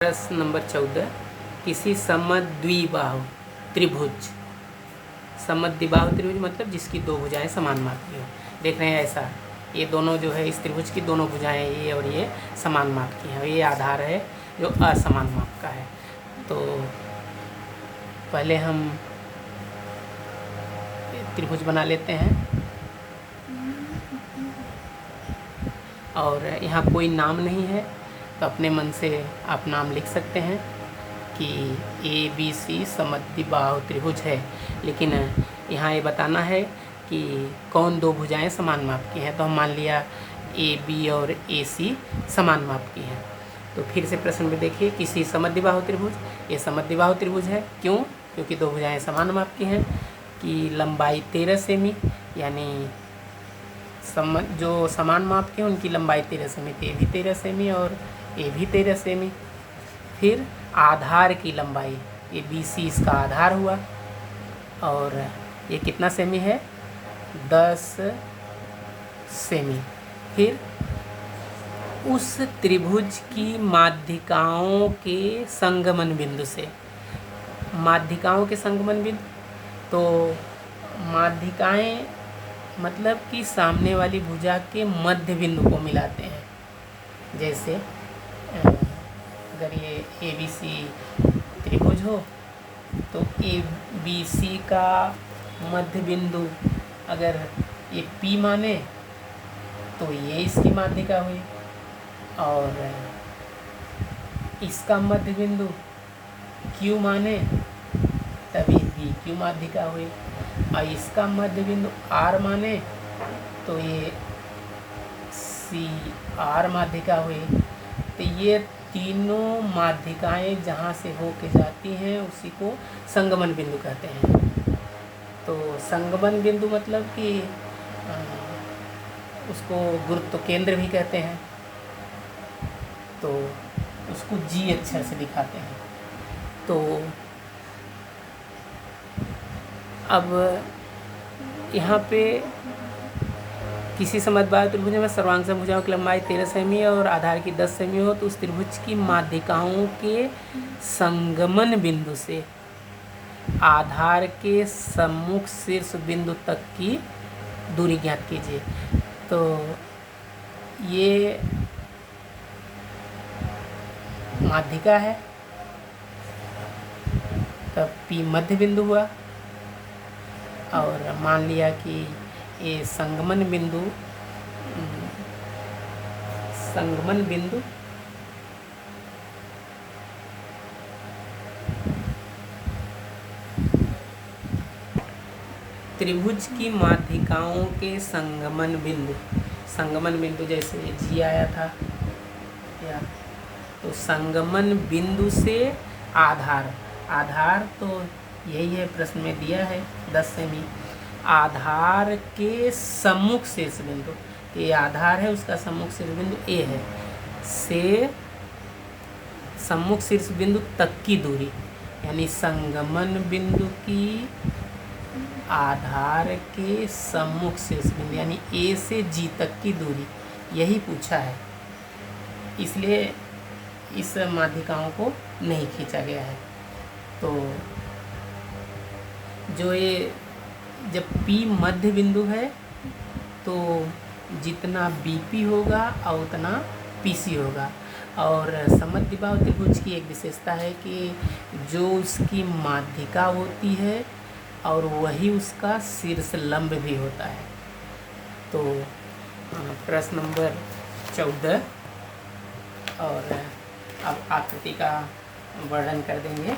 प्रश्न नंबर 14, किसी समद्विबाहु त्रिभुज, समद्विबाहु त्रिभुज मतलब जिसकी दो भुजाएं समान माप की हो। देख रहे हैं ऐसा, ये दोनों जो है इस त्रिभुज की दोनों भुजाएं ये और ये समान माप की हैं, ये आधार है जो असमान माप का है। तो पहले हम त्रिभुज बना लेते हैं और यहाँ कोई नाम नहीं है तो अपने मन से आप नाम लिख सकते हैं कि ABC समद्विबाहु त्रिभुज है, लेकिन यहाँ ये बताना है कि कौन दो भुजाएं समान माप की हैं। तो हम मान लिया AB और AC समान माप की हैं। तो फिर से प्रश्न में देखिए, किसी समद्विबाहु त्रिभुज, ये समद्विबाहु त्रिभुज है। क्यों? क्योंकि दो भुजाएं समान माप की हैं, कि लंबाई 13 सेमी, यानी जो समान माप के उनकी लंबाई 13 सेमी, ए भी 13 सेमी और ए भी 13 सेमी। फिर आधार की लंबाई, ये BC इसका आधार हुआ और ये कितना सेमी है? 10 सेमी। फिर उस त्रिभुज की माध्यिकाओं के संगमन बिंदु से, माध्यिकाओं के संगमन बिंदु, तो माध्यिकाएं मतलब कि सामने वाली भुजा के मध्य बिंदु को मिलाते हैं। जैसे अगर ये ABC त्रिभुज हो तो ABC का मध्य बिंदु अगर ये P माने तो ये इसकी माध्यिका हुई, और इसका मध्य बिंदु Q माने तभी BQ माध्यिका हुई, और इसका मध्य बिंदु R माने तो ये CR माध्यिका हुई। तो ये तीनों माध्यिकाएं जहाँ से होके जाती हैं उसी को संगमन बिंदु कहते हैं। तो संगमन बिंदु मतलब कि उसको गुरुत्व केंद्र भी कहते हैं, तो उसको G अक्षर से दिखाते हैं। तो अब यहाँ पे किसी समद्विबाहु त्रिभुज में सर्वांग भुजाओं की लंबाई 13 सेमी और आधार की 10 सेमी हो तो उस त्रिभुज की माध्यिकाओं के संगमन बिंदु से आधार के सम्मुख शीर्ष बिंदु तक की दूरी ज्ञात कीजिए। तो ये माध्यिका है, तब P मध्य बिंदु हुआ, और मान लिया कि ये संगमन बिंदु त्रिभुज की माध्यिकाओं के संगमन बिंदु जैसे G आया था या, तो संगमन बिंदु से आधार तो यही है, प्रश्न में दिया है 10 सेमी। आधार के सम्मुख शीर्ष बिंदु, ये आधार है, उसका सम्मुख शीर्ष बिंदु A है, से सम्मुख शीर्ष बिंदु तक की दूरी, यानी संगमन बिंदु की आधार के सम्मुख शीर्ष बिंदु यानी A से G तक की दूरी, यही पूछा है। इसलिए इस माध्यिकाओं को नहीं खींचा गया है। तो जो ये जब P मध्य बिंदु है तो जितना BP होगा और उतना PC होगा। और समद्विबाहु त्रिभुज की एक विशेषता है कि जो उसकी माध्यिका होती है और वही उसका शीर्ष लंब भी होता है। तो प्रश्न नंबर 14, और अब आकृति का वर्णन कर देंगे।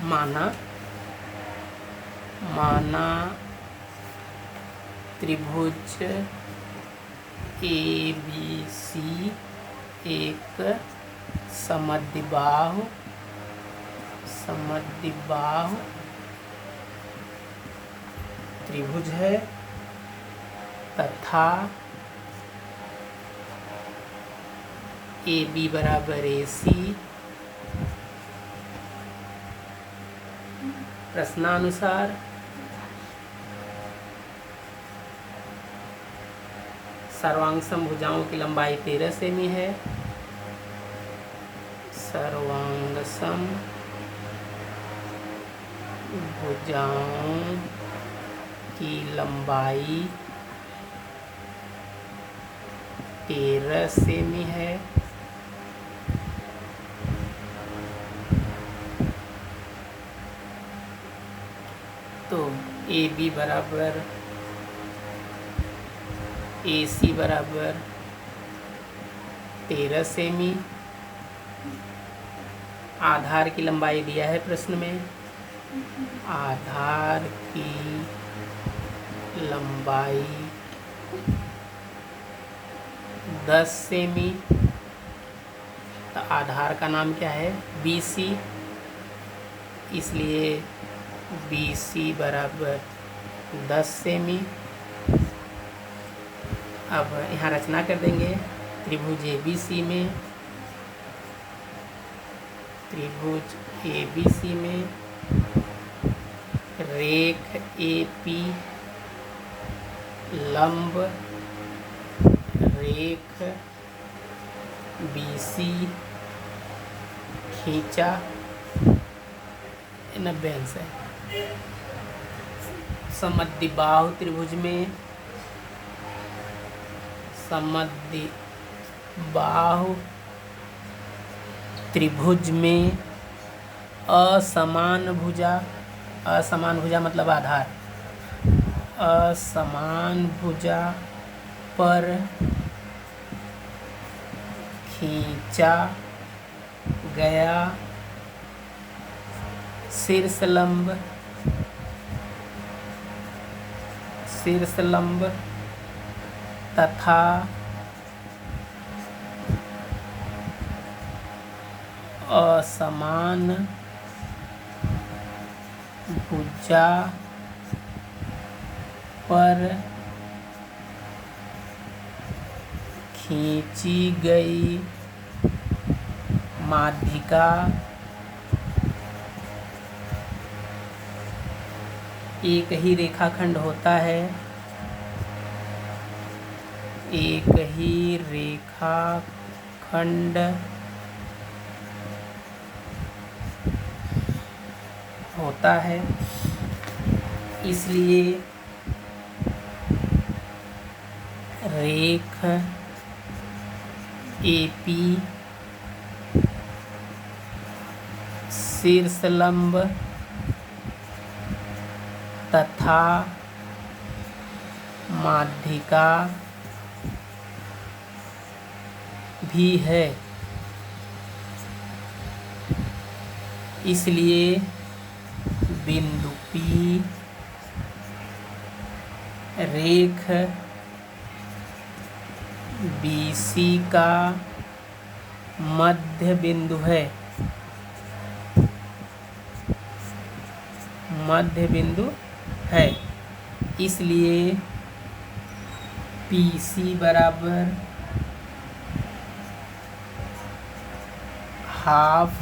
माना त्रिभुज ABC एक समद्विबाहु त्रिभुज है तथा AB बराबर AC प्रश्नानुसार सर्वांग समभुजाओं की लंबाई 13 सेमी है सर्वांग सम भुजाओं की लंबाई 13 सेमी है। तो ए बी बराबर ए सी बराबर 13 सेमी। आधार की लंबाई दिया है प्रश्न में, आधार की लंबाई 10 सेमी। तो आधार का नाम क्या है? BC, इसलिए BC बराबर 10 सेमी। अब यहाँ रचना कर देंगे। त्रिभुज ABC में, त्रिभुज ABC में रेख AP लंब रेख BC खींचा 90 अंश है। समद्विबाहु त्रिभुज में, समद्विबाहु त्रिभुज में असमान भुजा, असमान भुजा मतलब आधार, असमान भुजा पर खींचा गया शीर्षलंब, शीर्षलंब तथा असमान भुजा पर खींची गई माध्यिका एक ही रेखाखंड होता है, एक ही रेखाखंड होता है, इसलिए रेख AP शीर्षलंब तथा माध्यिका भी है, इसलिए बिंदु P रेख BC का मध्य बिंदु है, मध्य बिंदु है, इसलिए PC बराबर हाफ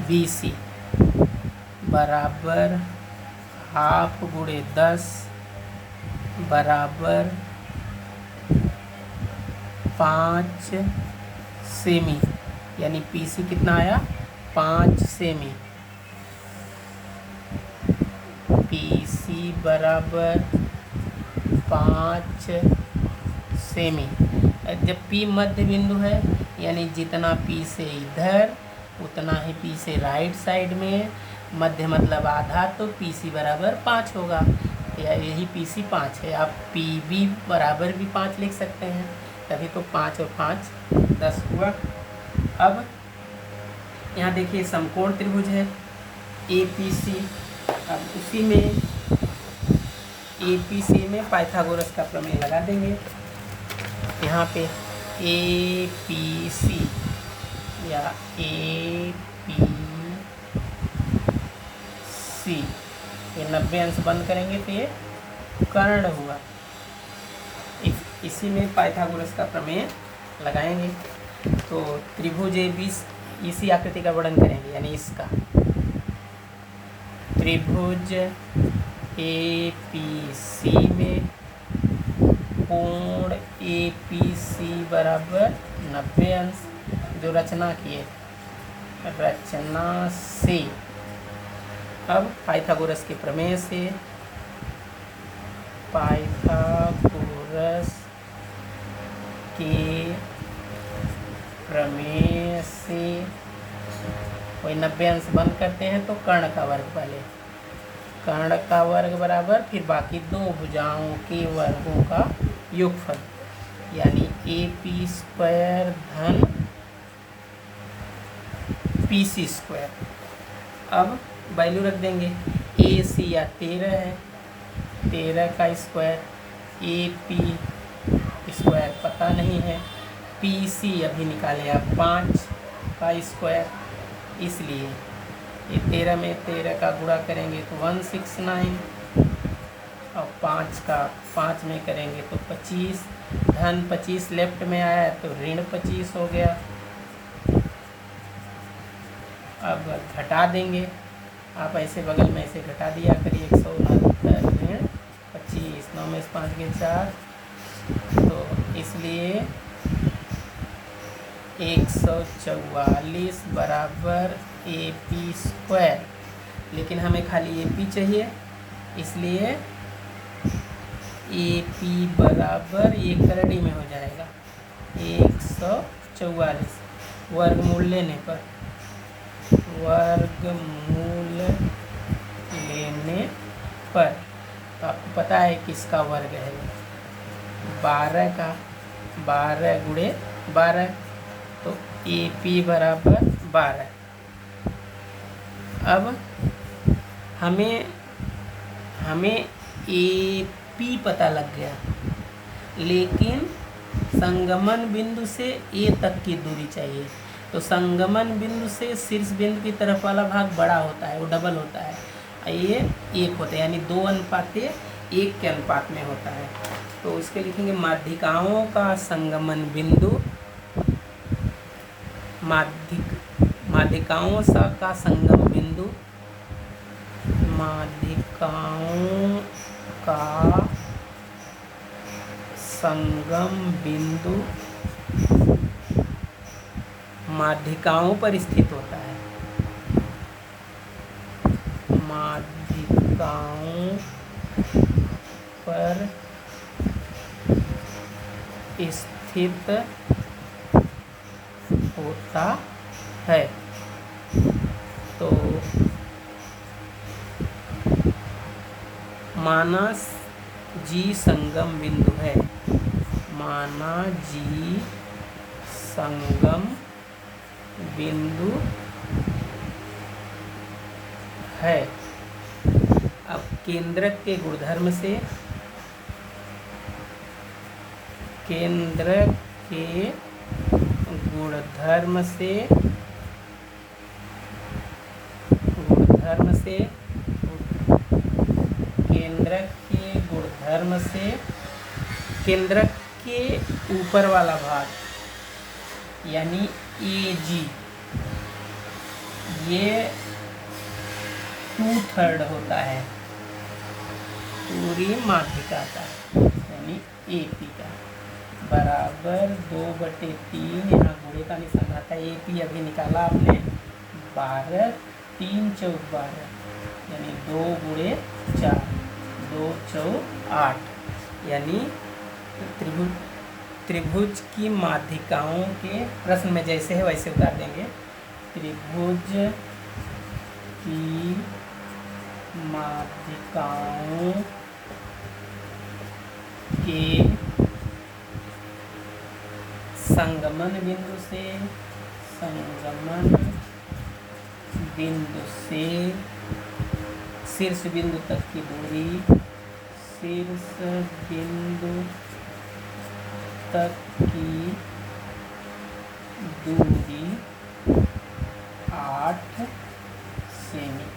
BC बराबर हाफ गुणे 10 बराबर 5 सेमी, यानी PC कितना आया? 5 सेमी। PC बराबर 5 सेमी। जब P मध्य बिंदु है, यानी जितना P से इधर उतना ही P से राइट साइड में, मध्य मतलब आधा, तो PC बराबर 5 होगा, या यही PC 5 है। आप PB बराबर भी 5 लिख सकते हैं, तभी तो 5 और 5 10 हुआ। अब यहाँ देखिए समकोण त्रिभुज है APC। अब उसी में APC में पाइथागोरस का प्रमेय लगा देंगे। यहाँ पे APC या APC ये 90 अंश बंद करेंगे तो ये कर्ण हुआ। इसी में पाइथागोरस का प्रमेय लगाएंगे तो त्रिभुज ABC इसी आकृति का वर्णन करेंगे, यानी इसका त्रिभुज APC में कोण APC बराबर 90 अंश, जो रचना किए, रचना से। अब पाइथागोरस के प्रमेय से, पाइथागोरस के प्रमेय से कोई 90 अंश बंद करते हैं तो कर्ण का वर्ग, पहले कर्ण का वर्ग बराबर फिर बाकी दो भुजाओं के वर्गों का योगफल, यानी AP स्क्वायर धन PC स्क्वायर। अब वैल्यू रख देंगे, AC या 13 है, 13 का स्क्वायर, AP स्क्वायर पता नहीं है, PC अभी निकाले आप 5 का स्क्वायर, इसलिए ये 13 में 13 का गुणा करेंगे तो 169, और 5 में करेंगे तो 25, धन 25 लेफ्ट में आया तो ऋण 25 हो गया। अब घटा देंगे, आप ऐसे बगल में ऐसे घटा दिया करिए, 169 ऋण 25, 9 में 5 के 4, तो इसलिए 144 बराबर AP स्क्वायर, लेकिन हमें खाली AP चाहिए, इसलिए AP बराबर ये करड़ी में हो जाएगा 144 वर्गमूल लेने पर, वर्गमूल लेने पर तो आपको पता है किसका वर्ग है, 12 का, 12 गुणे 12, तो AP बराबर 12। अब हमें AP पता लग गया, लेकिन संगमन बिंदु से A तक की दूरी चाहिए, तो संगमन बिंदु से शीर्ष बिंदु की तरफ वाला भाग बड़ा होता है, वो डबल होता है, ये 1 होता है, यानी 2:1 के अनुपात में होता है। तो इसके लिखेंगे माध्यिकाओं का संगमन बिंदु, माध्यिकाओं का संगम बिंदु, माध्यिकाओं का संगम बिंदु माध्यिकाओं पर स्थित होता है, माध्यिकाओं पर स्थित होता है। तो माना G संगम बिंदु है, माना G संगम बिंदु है। अब केंद्रक के गुणधर्म से, केंद्रक के गुणधर्म से केंद्रक के ऊपर वाला भाग यानी AG, ये 2/3 होता है पूरी माध्यिका का, यानी AP का, बराबर 2/3, यहाँ गुणे का निशान आता है, AP अभी निकाला आपने 12, 3 चौक 12, यानी 2 गुणे 4, 2 चौक 8, यानी त्रिभुज की माध्यिकाओं के प्रश्न में जैसे है वैसे उतार देंगे। त्रिभुज की माध्यिकाओं के संगमन बिंदु से शीर्ष बिंदु तक की दूरी, शीर्ष बिंदु तक की दूरी 8 सेमी।